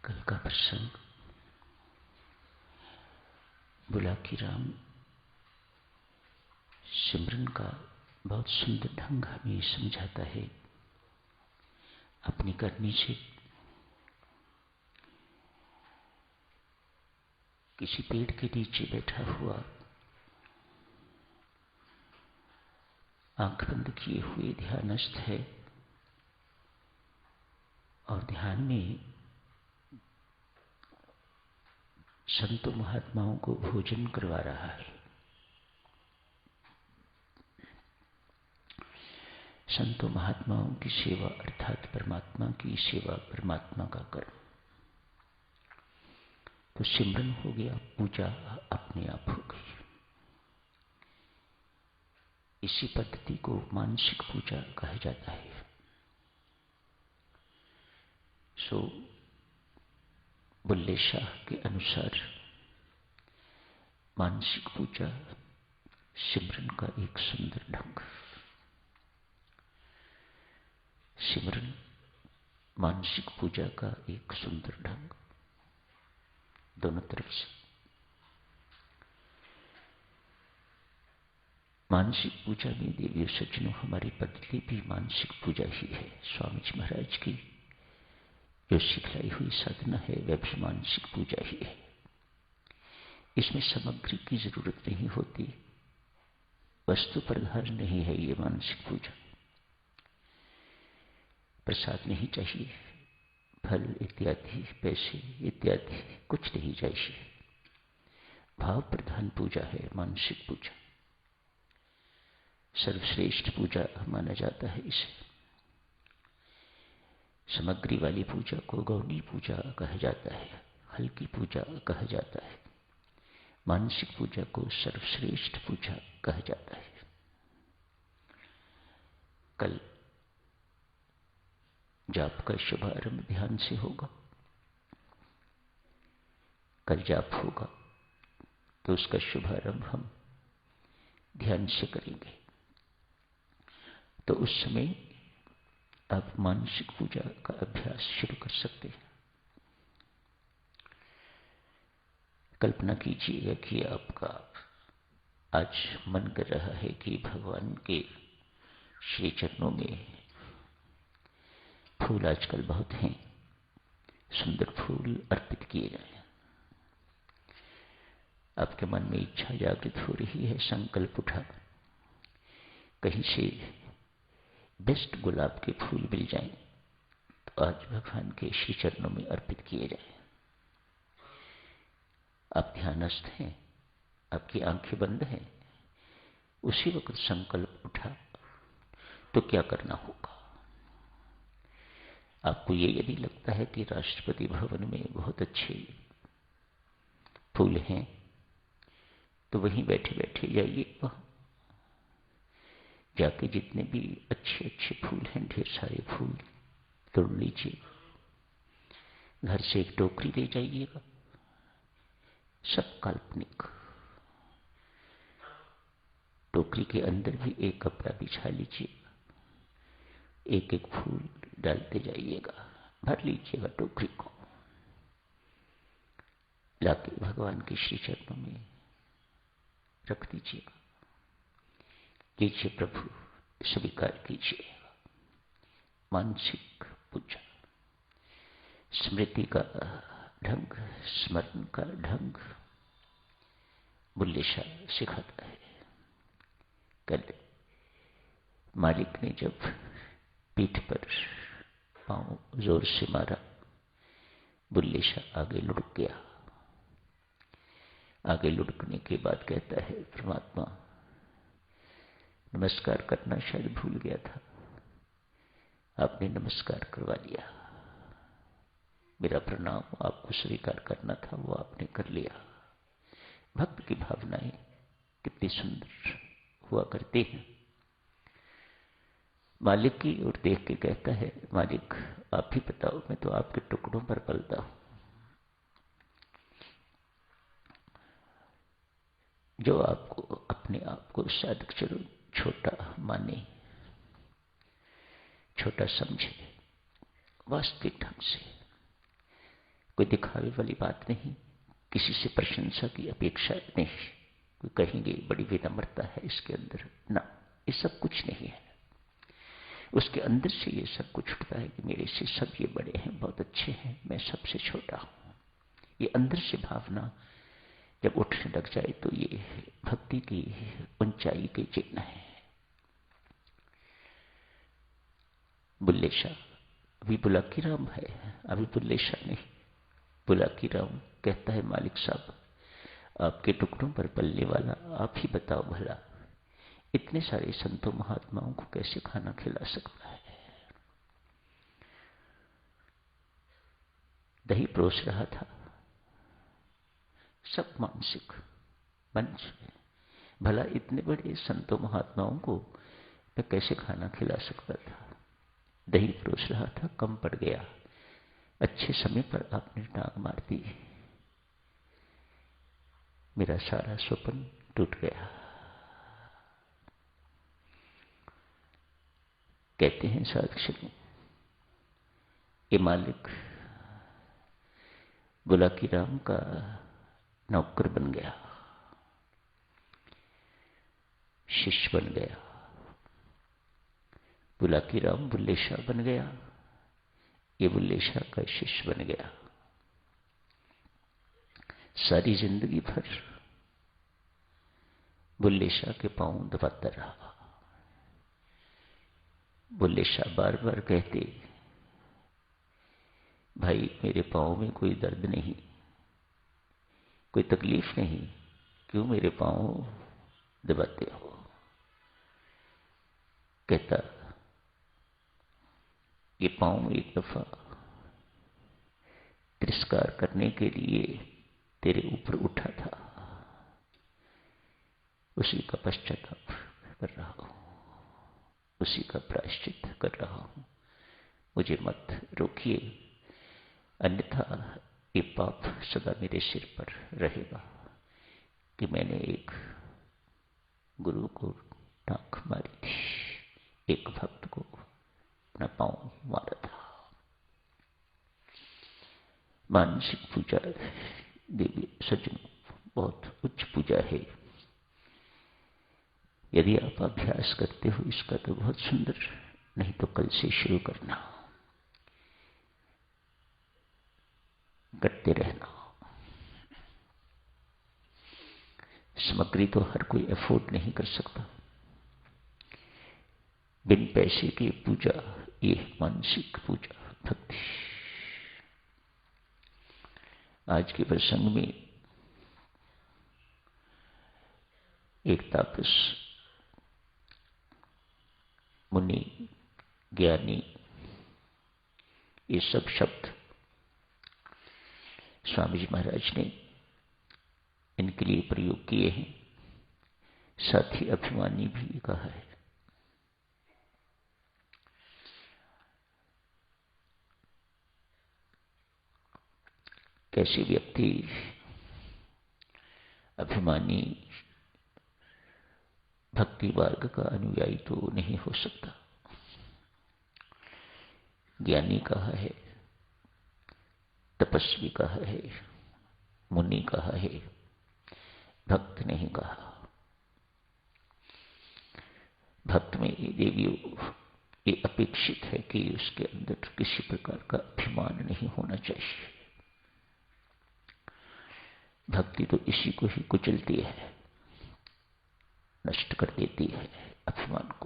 कल का प्रसंग बुलाकी राम सिमरन का बहुत सुंदर ढंग हमें समझाता है। अपनी करनी से किसी पेड़ के नीचे बैठा हुआ आंख बंद किए हुए ध्यानस्थ है और ध्यान में संतों महात्माओं को भोजन करवा रहा है। संतों महात्माओं की सेवा अर्थात परमात्मा की सेवा, परमात्मा का कर्म। तो सिमरन हो गया, पूजा अपने आप हो गई। इसी पद्धति को मानसिक पूजा कहा जाता है। सो बुल्ले शाह के अनुसार मानसिक पूजा सिमरन का एक सुंदर ढंग। सिमरन मानसिक पूजा का एक सुंदर ढंग, दोनों तरफ से। मानसिक पूजा में देवियों सज्जनों, हमारी पद्धति भी मानसिक पूजा ही है। स्वामी जी महाराज की जो सिखलाई हुई साधना है वह भी मानसिक पूजा ही है। इसमें सामग्री की जरूरत नहीं होती, वस्तु प्रधान नहीं है ये मानसिक पूजा। प्रसाद नहीं चाहिए, फल इत्यादि, पैसे इत्यादि कुछ नहीं चाहिए। भाव प्रधान पूजा है मानसिक पूजा। सर्वश्रेष्ठ पूजा माना जाता है इसे। सामग्री वाली पूजा को गौणी पूजा कहा जाता है, हल्की पूजा कहा जाता है। मानसिक पूजा को सर्वश्रेष्ठ पूजा कहा जाता है। कल जाप का शुभारंभ ध्यान से होगा। कल जाप होगा तो उसका शुभारंभ हम ध्यान से करेंगे। तो उस समय आप मानसिक पूजा का अभ्यास शुरू कर सकते हैं। कल्पना कीजिएगा कि आपका आज मन कर रहा है कि भगवान के श्री चरणों में फूल आजकल बहुत हैं, सुंदर फूल अर्पित किए जाएं। आपके मन में इच्छा जागृत हो रही है, संकल्प उठा कहीं से बेस्ट गुलाब के फूल मिल जाएं तो आज भगवान के श्री चरणों में अर्पित किए जाएं। आप ध्यानस्थ हैं, आपकी आंखें बंद हैं, उसी वक्त संकल्प उठा तो क्या करना होगा? आपको ये यदि लगता है कि राष्ट्रपति भवन में बहुत अच्छे फूल हैं तो वहीं बैठे बैठे जाइए, वहां जाके जितने भी अच्छे अच्छे फूल हैं, ढेर सारे फूल तोड़ लीजिए। घर से एक टोकरी ले जाइएगा, सब काल्पनिक। टोकरी के अंदर भी एक कपड़ा बिछा लीजिएगा, एक एक फूल डालते जाइएगा, भर लीजिएगा टोकरी को, लाके भगवान के श्री चरणों में रख दीजिएगा। लीजिए प्रभु, स्वीकार कीजिए। मानसिक पूजा, स्मृति का ढंग, स्मरण का ढंग बुल्ले शाह सिखाता है। कल मालिक ने जब पीठ पर पांव जोर से मारा, बुल्ले शाह आगे लुढ़क गया। आगे लुढ़कने के बाद कहता है, परमात्मा नमस्कार करना शायद भूल गया था, आपने नमस्कार करवा लिया। मेरा प्रणाम आपको स्वीकार करना था, वो आपने कर लिया। भक्त की भावनाएं कितनी सुंदर हुआ करती हैं। मालिक की ओर देख के कहता है, मालिक आप ही बताओ, मैं तो आपके टुकड़ों पर पलता हूं। जो आपको अपने आप को साधक चलो छोटा माने, छोटा समझे, वास्तविक ढंग से कोई दिखावे वाली बात नहीं, किसी से प्रशंसा की अपेक्षा नहीं। कोई कहेंगे बड़ी विनम्रता है इसके अंदर, ना, ये सब कुछ नहीं है। उसके अंदर से ये सब कुछ उठता है कि मेरे से सब ये बड़े हैं, बहुत अच्छे हैं, मैं सबसे छोटा हूं। ये अंदर से भावना जब उठने लग जाए तो ये भक्ति की ऊंचाई के चिन्ह है। बुल्ले शाह, अभी बुलाकी राम है, अभी बुल्ले शाह नहीं, बुलाकी राम कहता है मालिक साहब, आपके टुकड़ों पर पलने वाला आप ही बताओ भला, इतने सारे संतों महात्माओं को कैसे खाना खिला सकता है। दही परोस रहा था, सब मानसिक मंच में, भला इतने बड़े संतों महात्माओं को मैं कैसे खाना खिला सकता था। दही परोस रहा था, कम पड़ गया, अच्छे समय पर आपने टांग मार दी, मेरा सारा स्वप्न टूट गया। कहते हैं साधु, ये मालिक बुलाकी राम का नौकर बन गया, शिष्य बन गया। बुलाकी राम बुल्ले शाह बन गया, ये बुल्ले शाह का शिष्य बन गया। सारी जिंदगी भर बुल्ले शाह के पांव दबाता रहा। बुल्ले शाह बार बार कहते, भाई मेरे पांव में कोई दर्द नहीं, कोई तकलीफ नहीं, क्यों मेरे पांव दबाते हो। कहता, ये पांव एक दफा तिरस्कार करने के लिए तेरे ऊपर उठा था, उसी का पश्चाताप कर रहा हूं, उसी का प्रायश्चित कर रहा हूं, मुझे मत रोकिए, अन्यथा ये पाप सदा मेरे सिर पर रहेगा कि मैंने एक गुरु को टांग मारी थी, एक भक्त को अपना पांव मारा था। मानसिक पूजा देवी सज्जनों बहुत उच्च पूजा है। यदि आप अभ्यास करते हो इसका तो बहुत सुंदर, नहीं तो कल से शुरू करना, करते रहना। सामग्री तो हर कोई अफोर्ड नहीं कर सकता, बिन पैसे की पूजा, ये मानसिक पूजा भक्ति। आज के प्रसंग में एक तापस, मुनि, ज्ञानी, ये सब शब्द स्वामी जी महाराज ने इनके लिए प्रयोग किए हैं। साथ ही अभिमानी भी कहा है। कैसे व्यक्ति अभिमानी भक्ति मार्ग का अनुयायी तो नहीं हो सकता। ज्ञानी कहा है, तपस्वी कहा है, मुनि कहा है, भक्त नहीं कहा। भक्त में ये देवियों ये अपेक्षित है कि उसके अंदर किसी प्रकार का अभिमान नहीं होना चाहिए। भक्ति तो इसी को ही कुचलती है, नष्ट कर देती है अभिमान को।